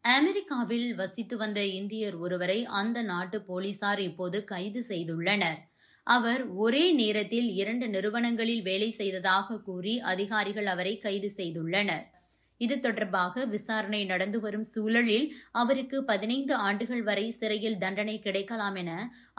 அமெரிக்காவில் வசித்து வந்த இந்தியர் ஒருவரை அந்த நாட்டு போலீசார் இப்போது கைது செய்துள்ளனர். அவர் ஒரே நேரத்தில் 2 நிறுவனங்களில் வேலை செய்ததாக கூறி அதிகாரிகள் அவரை கைது செய்துள்ளனர். இது தொடர்பாக விசாரணை நடந்து வரும் சூழலில் அவருக்கு 15 ஆண்டுகள் வரை சிறையில் தண்டனை கிடைக்கலாம் என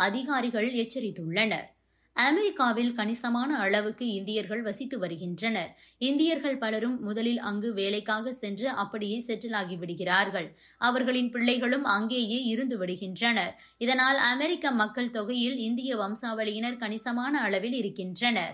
அதிகாரிகள் எச்சரித்துள்ளனர். அமெரிக்காவில் கணிசமான அளவுக்கு இந்தியர்கள் வசித்து வருகின்றனர். இந்தியர்கள் பலரும் முதலில் அங்கு வேலைக்காக சென்று அப்படியே செட்டில் ஆகிவிடுகிறார்கள். அவர்களின் பிள்ளைகளும் அங்கேயே இருந்து விடுகின்றனர். இதனால் அமெரிக்க மக்கள் தொகையில் இந்திய வம்சாவளியினர் கணிசமான அளவில் இருக்கின்றனர்.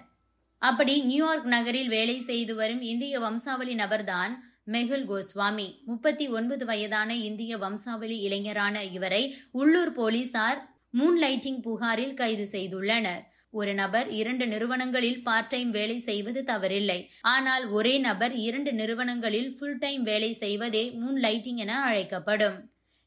அப்படி நியூயார்க் நகரில் வேலை செய்து வரும் இந்திய வம்சாவளி நபர்தான் மெகுல் கோஸ்வாமி. 39 வயதான இந்திய வம்சாவளி இளைஞரான இவரை உள்ளூர் போலீசார் மூன்லைட்டிங் புகாரில் கைது செய்துள்ளனர். ஒரு நபர் 2 நிறுவனங்களில் பார்ட் டைம் வேலை செய்வது தவறில்லை. ஆனால் ஒரே நபர் 2 நிறுவனங்களில் ஃபுல் டைம் வேலை செய்வதே மூன்லைட்டிங் என அழைக்கப்படும்.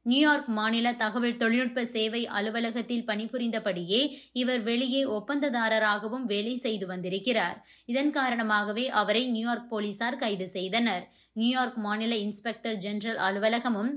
நியூயார்க் மாநில தகவல் தொழில்நுட்ப சேவை அலுவலகத்தில் பணிபுரிந்தபடியே இவர் வெளியே ஒப்பந்ததாரராகவும் வேலை செய்து வந்திருக்கிறார். இதன் காரணமாகவே அவரை நியூயார்க் போலீசார் கைது செய்தனர். நியூயார்க் மாநில இன்ஸ்பெக்டர் ஜெனரல் அலுவலகமும்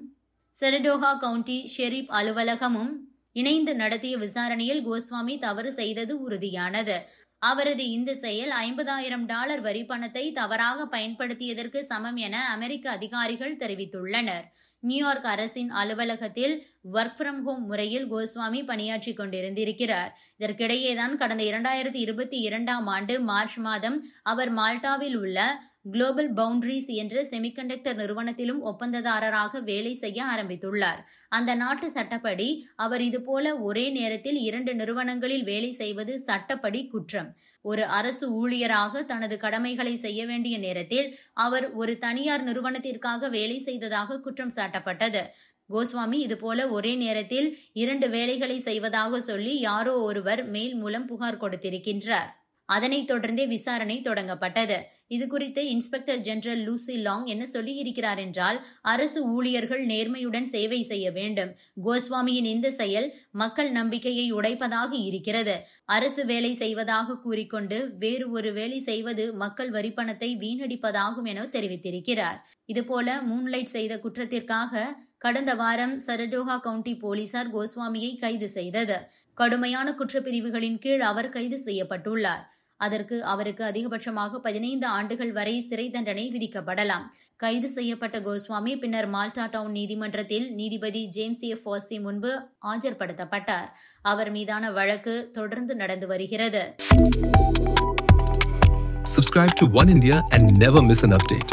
சரடோகா கவுண்டி ஷெரீப் அலுவலகமும் இணைந்து நடத்திய விசாரணையில் கோஸ்வாமி தவறு செய்தது உறுதியானது. அவரது இந்த செயல் $50,000 வரி பணத்தை தவறாக பயன்படுத்தியதற்கு சமம் என அமெரிக்க அதிகாரிகள் தெரிவித்துள்ளனர். நியூயார்க் அரசின் அலுவலகத்தில் ஒர்க் ஃப்ரம் ஹோம் முறையில் கோஸ்வாமி பணியாற்றிக் கொண்டிருந்திருக்கிறார். இதற்கிடையேதான் கடந்த 2022ஆம் ஆண்டு மார்ச் மாதம் அவர் மால்டாவில் உள்ள குளோபல் பவுண்டரிஸ் என்ற செமிகண்டக்டர் நிறுவனத்திலும் ஒப்பந்ததாரராக வேலை செய்ய ஆரம்பித்துள்ளார். அந்த நாட்டு சட்டப்படி அவர் இதுபோல ஒரே நேரத்தில் 2 நிறுவனங்களில் வேலை செய்வது சட்டப்படி குற்றம். ஒரு அரசு ஊழியராக தனது கடமைகளை செய்ய வேண்டிய நேரத்தில் அவர் ஒரு தனியார் நிறுவனத்திற்காக வேலை செய்ததாக குற்றம் சாட்டப்பட்டது. கோஸ்வாமி இதுபோல ஒரே நேரத்தில் 2 வேலைகளை செய்வதாக சொல்லி யாரோ ஒருவர் மெயில் மூலம் புகார் கொடுத்திருக்கின்றார். அதனைத் தொடர்ந்தே விசாரணை தொடங்கப்பட்டது. இதுகுறித்து இன்ஸ்பெக்டர் ஜெனரல் லூசி லாங் என்ன சொல்லியிருக்கிறார் என்றால், அரசு ஊழியர்கள் நேர்மையுடன் சேவை செய்ய வேண்டும். கோஸ்வாமியின் இந்த செயல் மக்கள் நம்பிக்கையை உடைப்பதாக இருக்கிறது. அரசு வேலை செய்வதாக கூறிக்கொண்டு வேறு ஒரு வேலை செய்வது மக்கள் வரிப்பணத்தை வீணடிப்பதாகும் என தெரிவித்திருக்கிறார். இதுபோல மூன்லைட் செய்த குற்றத்திற்காக கடந்த வாரம் சரடோகா கவுண்டி போலீசார் கோஸ்வாமியை கைது செய்தது. கடுமையான குற்றப்பிரிவுகளின் கீழ் அவர் கைது செய்யப்பட்டுள்ளார். அதற்கு அவருக்கு அதிகபட்சமாக 15 ஆண்டுகள் வரை சிறை தண்டனை விதிக்கப்படலாம். கைது செய்யப்பட்ட கோஸ்வாமி பின்னர் மால்டா டவுன் நீதிமன்றத்தில் நீதிபதி ஜேம்ஸ் ஏ ஃபாசி முன்பு ஆஜர்படுத்தப்பட்டார். அவர் மீதான வழக்கு தொடர்ந்து நடந்து வருகிறது. Subscribe to One India and never miss an update.